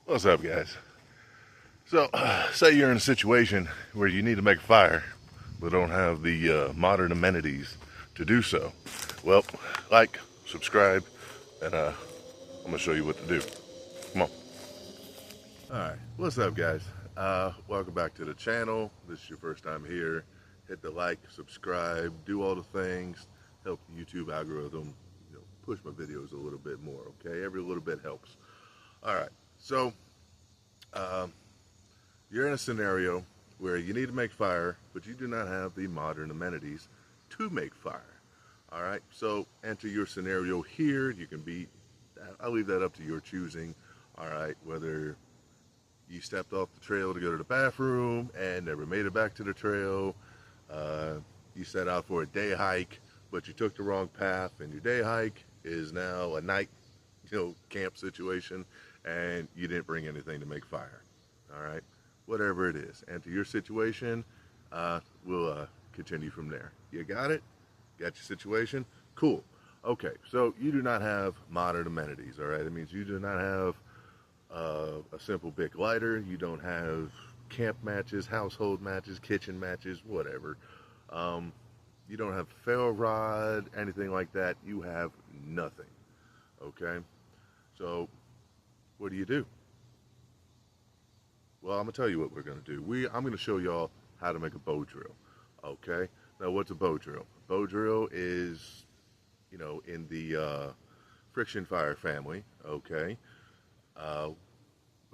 What's up, guys? So, say you're in a situation where you need to make a fire, but don't have the modern amenities to do so. Well, like, subscribe, and I'm gonna show you what to do. Come on. All right. What's up, guys? Welcome back to the channel. This is your first time here. Hit the like, subscribe, do all the things, help the YouTube algorithm, push my videos a little bit more. Okay, every little bit helps. All right. So. Um, You're in a scenario where you need to make fire, but you do not have the modern amenities to make fire. All right, so enter your scenario here. You can be, I'll leave that up to your choosing. All right, whether you stepped off the trail to go to the bathroom and never made it back to the trail, uh, you set out for a day hike, but you took the wrong path, and your day hike is now a night, camp situation, and you didn't bring anything to make fire. All right, whatever it is. And to your situation, we'll continue from there. You got it? Got your situation? Cool. Okay, so you do not have modern amenities, all right? It means you do not have a simple big lighter. You don't have camp matches, household matches, kitchen matches, whatever. You don't have ferro rod, anything like that. You have nothing, okay? So what do? Well, I'm gonna tell you what we're gonna do. I'm gonna show y'all how to make a bow drill. Okay. Now, what's a bow drill? Bow drill is, in the friction fire family. Okay. Uh,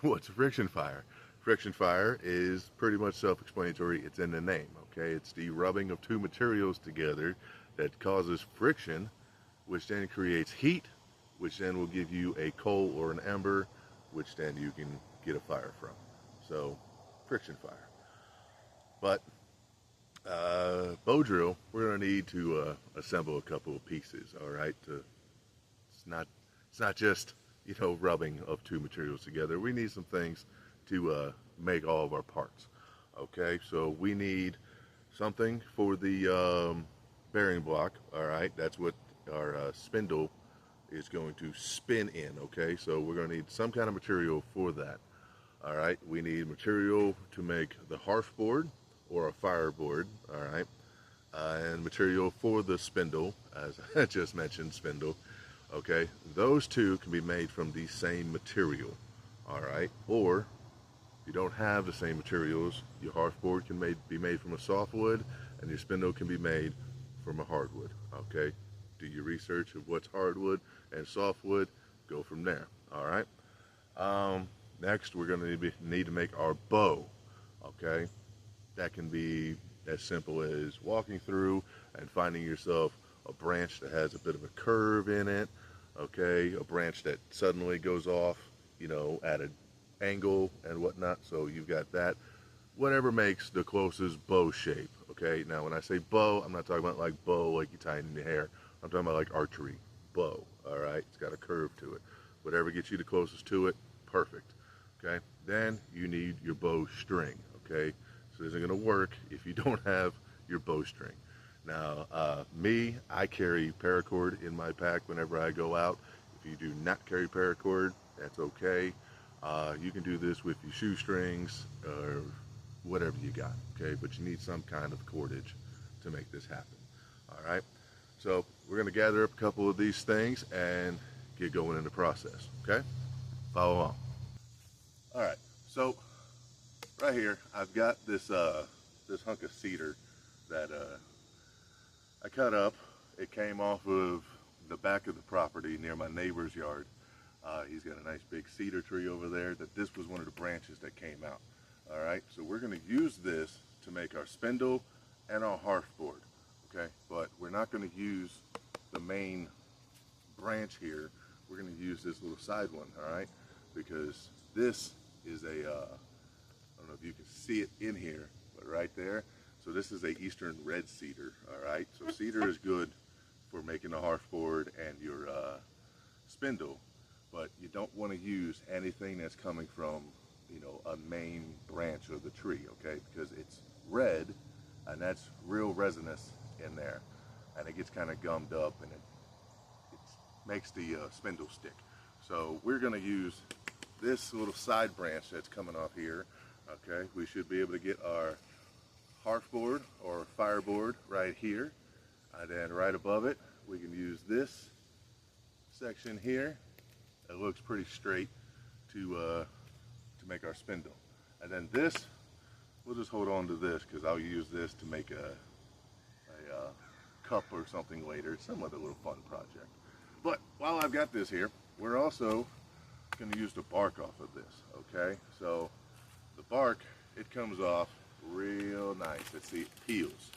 what's a friction fire? Friction fire is pretty much self-explanatory. It's in the name. Okay. It's the rubbing of two materials together that causes friction, which then creates heat, which then will give you a coal or an ember, which then you can get a fire from. So, friction fire. But bow drill, we're going to need to assemble a couple of pieces. All right, it's not just rubbing of two materials together. We need some things to make all of our parts. Okay, so we need something for the bearing block. All right, that's what our spindle is going to spin in. Okay, so we're going to need some kind of material for that. All right, we need material to make the hearth board or a fireboard. All right, and material for the spindle, as I just mentioned, spindle. Okay, those two can be made from the same material. All right, or if you don't have the same materials, your hearth board can be made from a softwood, and your spindle can be made from a hardwood. Okay, do your research of what's hardwood and softwood. Go from there. All right. Next, we're going to need to make our bow. Okay, that can be as simple as walking through and finding yourself a branch that has a bit of a curve in it. Okay, a branch that suddenly goes off, at an angle and whatnot. So you've got that. Whatever makes the closest bow shape. Okay, now when I say bow, I'm not talking about like bow like you tie it in your hair. I'm talking about like archery bow. All right, it's got a curve to it. Whatever gets you the closest to it, perfect. Okay, then you need your bow string. Okay, so this isn't going to work if you don't have your bowstring. Now, I carry paracord in my pack whenever I go out. If you do not carry paracord, that's okay. You can do this with your shoestrings or whatever you got, okay? But you need some kind of cordage to make this happen, all right? So we're going to gather up a couple of these things and get going in the process, okay? Follow along. All right, so right here, I've got this this hunk of cedar that I cut up. It came off of the back of the property near my neighbor's yard. He's got a nice big cedar tree over there. This was one of the branches that came out. All right, so we're going to use this to make our spindle and our hearth board. Okay, but we're not going to use the main branch here. We're going to use this little side one. All right, because this is a I don't know if you can see it in here, but right there. So this is a eastern red cedar. All right, so cedar is good for making a hearth board and your spindle, but you don't want to use anything that's coming from a main branch of the tree. Okay, because it's red, and that's real resinous in there, and it gets kind of gummed up, and it makes the spindle stick. So we're going to use this little side branch that's coming off here, okay, we should be able to get our hearth board or fireboard right here. And then right above it, we can use this section here. It looks pretty straight to make our spindle. And then this, we'll just hold on to this because I'll use this to make a cup or something later, some other little fun project. But while I've got this here, we're also going to use the bark off of this, okay? So the bark, it comes off real nice. Let's see, it peels,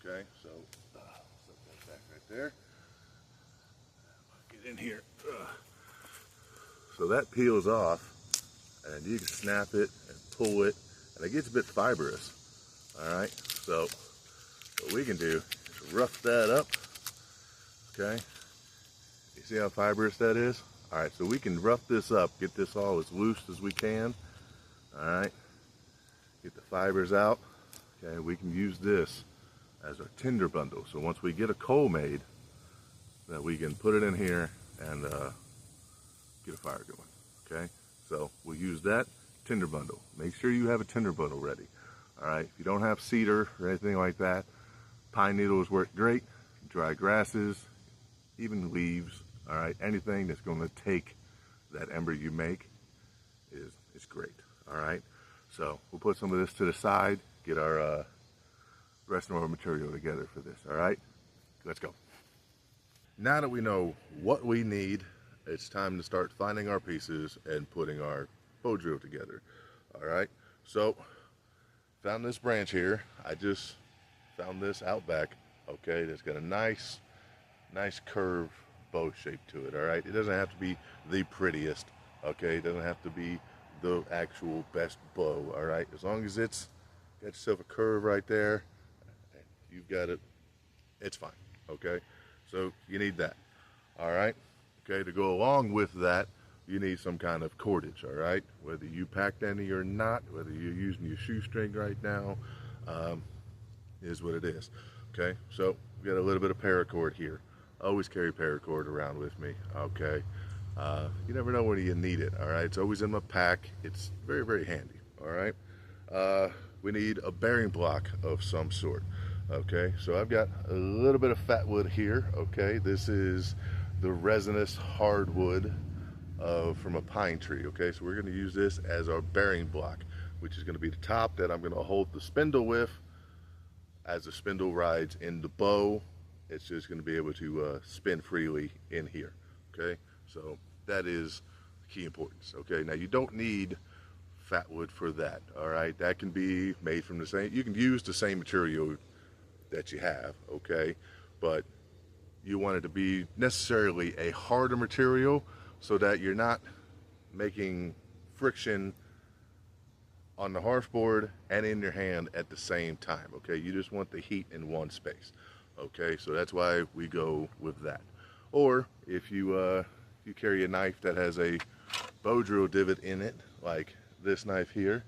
okay? So set that back right there. Get in here. So that peels off, and you can snap it and pull it, and it gets a bit fibrous, all right? So what we can do is rough that up, okay? You see how fibrous that is? All right, so we can rough this up, get this all as loose as we can, all right? Get the fibers out, okay? We can use this as our tinder bundle. So once we get a coal made, that we can put it in here and get a fire going, okay? So we'll use that tinder bundle. Make sure you have a tinder bundle ready, all right? If you don't have cedar or anything like that, pine needles work great, dry grasses, even leaves, all right? Anything that's going to take that ember you make is great, all right? So we'll put some of this to the side, get our rest of our material together for this, all right? Let's go. Now that we know what we need, it's time to start finding our pieces and putting our bow drill together, all right? So found this branch here. I just found this out back, okay? That's got a nice curved bow shape to it, all right? It doesn't have to be the prettiest, okay? It doesn't have to be the actual best bow, all right? As long as it's got yourself a curve right there, you've got it, it's fine, okay? So you need that, all right? Okay, to go along with that, you need some kind of cordage, all right? Whether you packed any or not, whether you're using your shoestring right now, is what it is, okay? So we got a little bit of paracord here. Always carry paracord around with me, okay? You never know when you need it, all right? It's always in my pack. It's very, very handy, all right? We need a bearing block of some sort, okay? So I've got a little bit of fat wood here, okay? This is the resinous hardwood from a pine tree, okay? So we're gonna use this as our bearing block, which is gonna be the top that I'm gonna hold the spindle with. As the spindle rides in the bow, it's just gonna be able to spin freely in here, okay? So that is key importance, okay? Now you don't need fat wood for that, all right? That can be made from the same, you can use the same material that you have, okay? But you want it to be necessarily a harder material so that you're not making friction on the hearth board and in your hand at the same time, okay? You just want the heat in one space, okay? So that's why we go with that. Or if you carry a knife that has a bow drill divot in it, like this knife here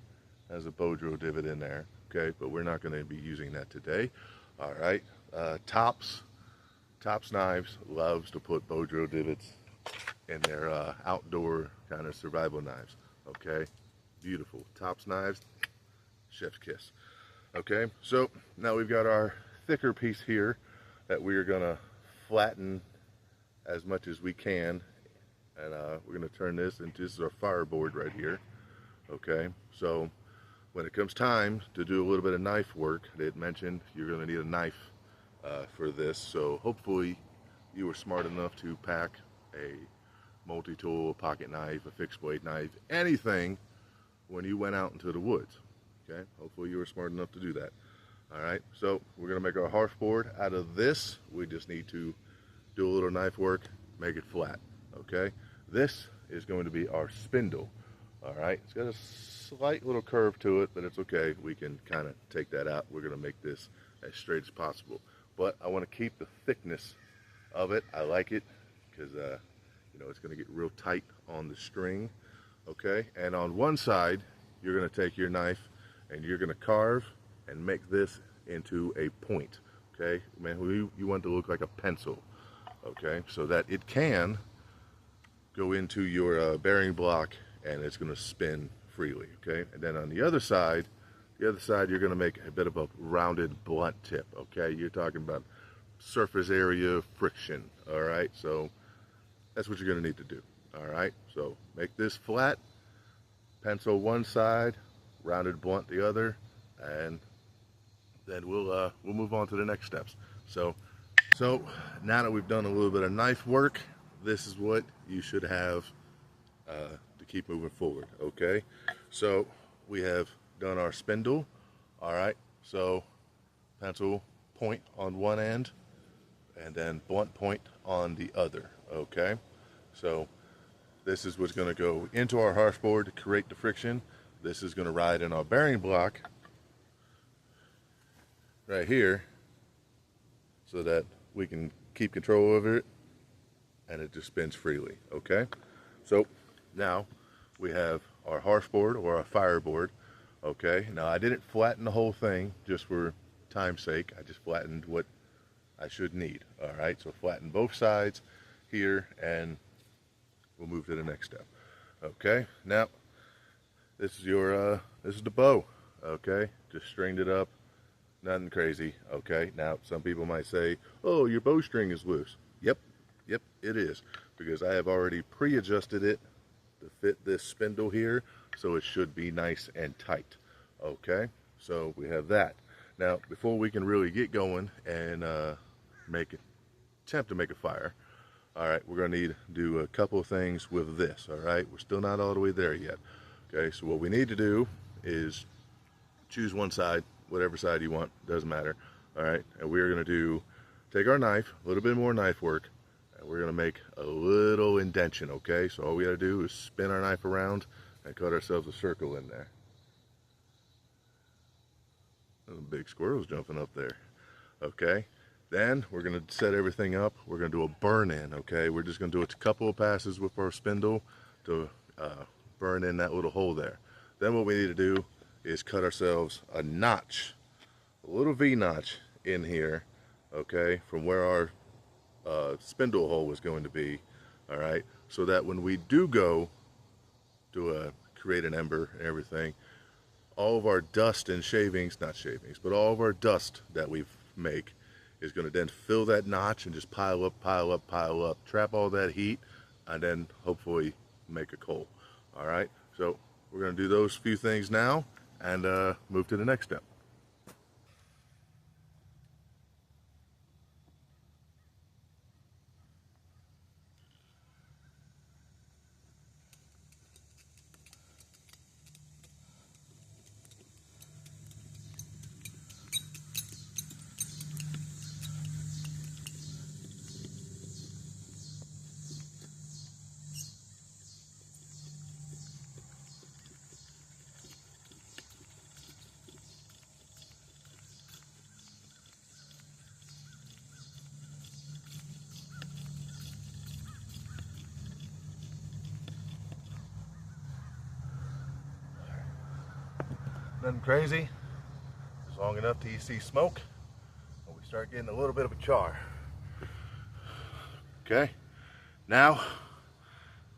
has a bow drill divot in there, okay? But we're not gonna be using that today, all right? Tops Knives loves to put bow drill divots in their outdoor kind of survival knives, okay? Beautiful. Tops Knives, chef's kiss. Okay, so now we've got our thicker piece here that we are gonna flatten as much as we can, and we're gonna turn this into, this is our fireboard right here, okay? So when it comes time to do a little bit of knife work, they had mentioned you're gonna need a knife for this, so hopefully you were smart enough to pack a multi-tool, a pocket knife, a fixed blade knife, anything when you went out into the woods, okay? Hopefully you were smart enough to do that. All right, so we're gonna make our hearth board out of this. We just need to do a little knife work, make it flat, okay? This is going to be our spindle, all right? It's got a slight little curve to it, but it's okay. We can kind of take that out. We're gonna make this as straight as possible. But I wanna keep the thickness of it. I like it because you know, it's gonna get real tight on the string, okay? And on one side, you're gonna take your knife and you're gonna carve and make this into a point, okay? Man, you want it to look like a pencil, okay? So that it can go into your bearing block and it's going to spin freely, okay? And then on the other side, you're going to make a bit of a rounded blunt tip, okay? You're talking about surface area friction, all right? So that's what you're going to need to do, all right? So make this flat, pencil one side, rounded blunt the other, and then we'll move on to the next steps. So now that we've done a little bit of knife work, this is what you should have to keep moving forward, okay? So we have done our spindle, all right? So pencil point on one end and then blunt point on the other, okay? So this is what's going to go into our harsh board to create the friction. This is going to ride in our bearing block right here so that we can keep control over it and it just spins freely, okay? So now we have our harsh board or our fireboard, okay? Now I didn't flatten the whole thing just for time's sake. I just flattened what I should need, all right? So flatten both sides here and we'll move to the next step, okay? Now this is your this is the bow, okay? Just stringed it up, nothing crazy, okay? Now some people might say, oh, your bowstring is loose. Yep, it is, because I have already pre-adjusted it to fit this spindle here, so it should be nice and tight, okay? So we have that. Now before we can really get going and attempt to make a fire, all right, we're going to need to do a couple of things with this, all right? We're still not all the way there yet, okay? So what we need to do is choose one side, whatever side you want, doesn't matter, all right? And we're going to take our knife, a little bit more knife work, and we're going to make a little indentation, okay? So all we got to do is spin our knife around and cut ourselves a circle in there. Those big squirrels jumping up there, okay? Then we're going to set everything up. We're going to do a burn in, okay? We're just going to do a couple of passes with our spindle to burn in that little hole there. Then what we need to do is cut ourselves a notch, a little V notch in here, okay, from where our spindle hole is going to be, all right, so that when we do go to create an ember and everything, all of our dust and shavings, not shavings, but all of our dust that we make is going to then fill that notch and just pile up, trap all that heat, and then hopefully make a coal, all right? So we're going to do those few things now and move to the next step. Nothing crazy, just long enough till you see smoke and we start getting a little bit of a char. Okay, now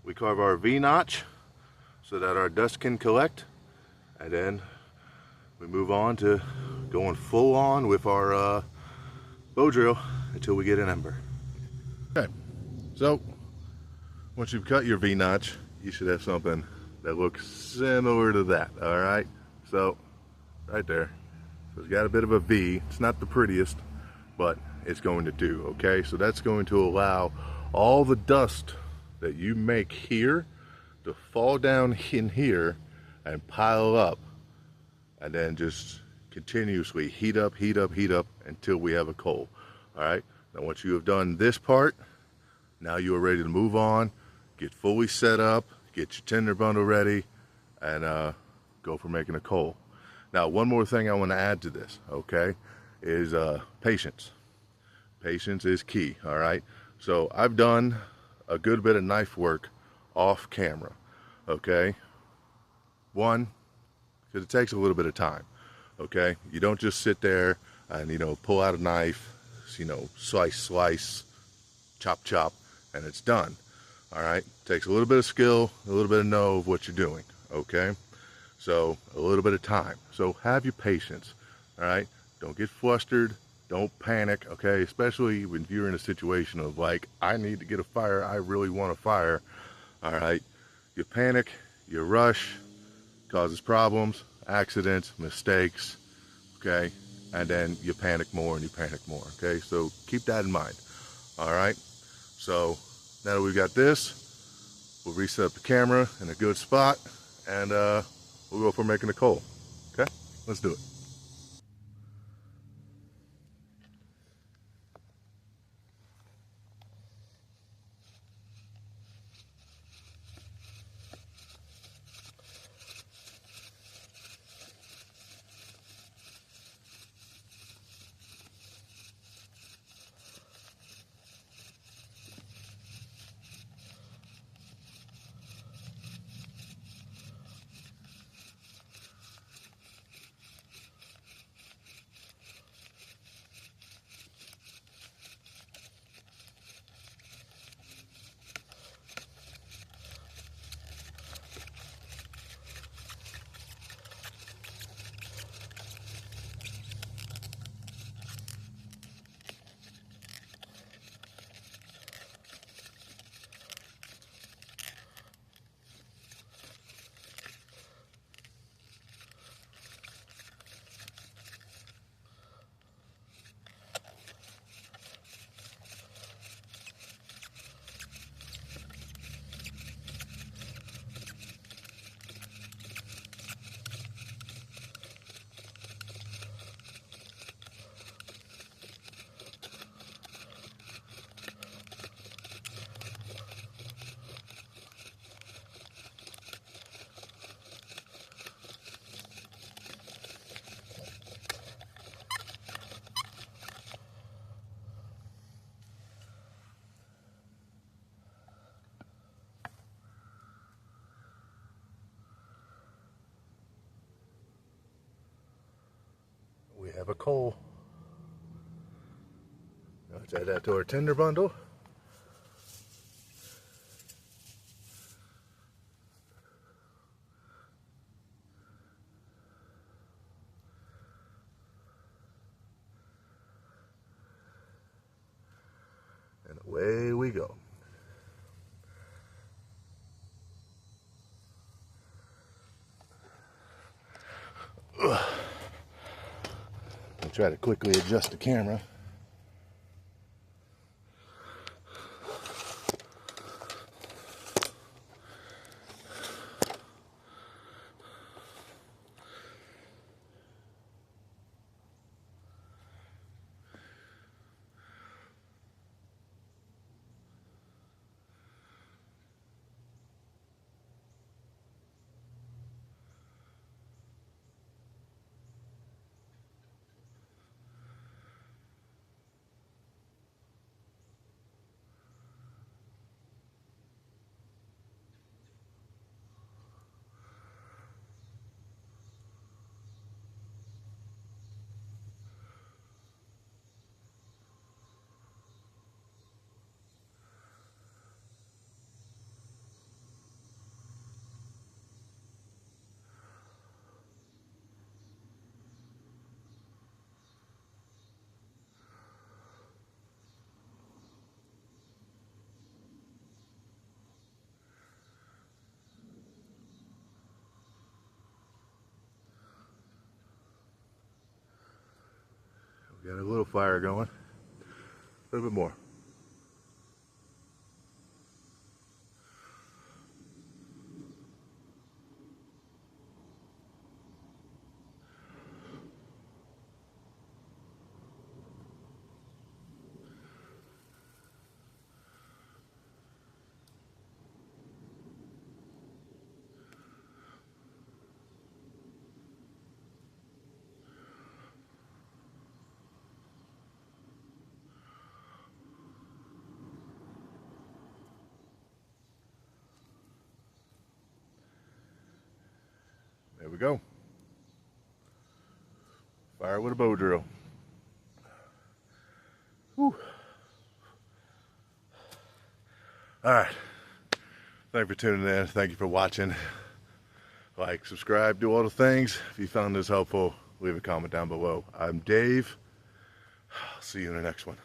we carve our V notch so that our dust can collect, and then we move on to going full on with our bow drill until we get an ember. Okay, so once you've cut your V notch, you should have something that looks similar to that, all right? So right there, so it's got a bit of a V. It's not the prettiest, but it's going to do, okay? So that's going to allow all the dust that you make here to fall down in here and pile up, and then just continuously heat up until we have a coal, all right? Now once you have done this part, now you are ready to move on, get fully set up, get your tinder bundle ready, and go for making a coal. Now, one more thing I want to add to this, okay, is patience. Patience is key, all right? So I've done a good bit of knife work off camera, okay? One, because it takes a little bit of time, okay? You don't just sit there and, you know, pull out a knife, you know, slice, chop, and it's done, all right? Takes a little bit of skill, a little bit of know of what you're doing, okay? So a little bit of time. So have your patience, all right? Don't get flustered. Don't panic, okay? Especially when you're in a situation of like, I need to get a fire. I really want a fire, all right? You panic, you rush, causes problems, accidents, mistakes, okay? And then you panic more and you panic more, okay? So keep that in mind, all right? So now that we've got this, we'll reset up the camera in a good spot and we'll go for making the coal, okay? Let's do it. We have a coal. Let's add that to our tinder bundle. And away we go. I'll try to quickly adjust the camera. We got a little fire going. A little bit more. There we go. Fire with a bow drill. Whew. All right. Thank you for tuning in. Thank you for watching. Like, subscribe, do all the things. If you found this helpful, leave a comment down below. I'm Dave. See you in the next one.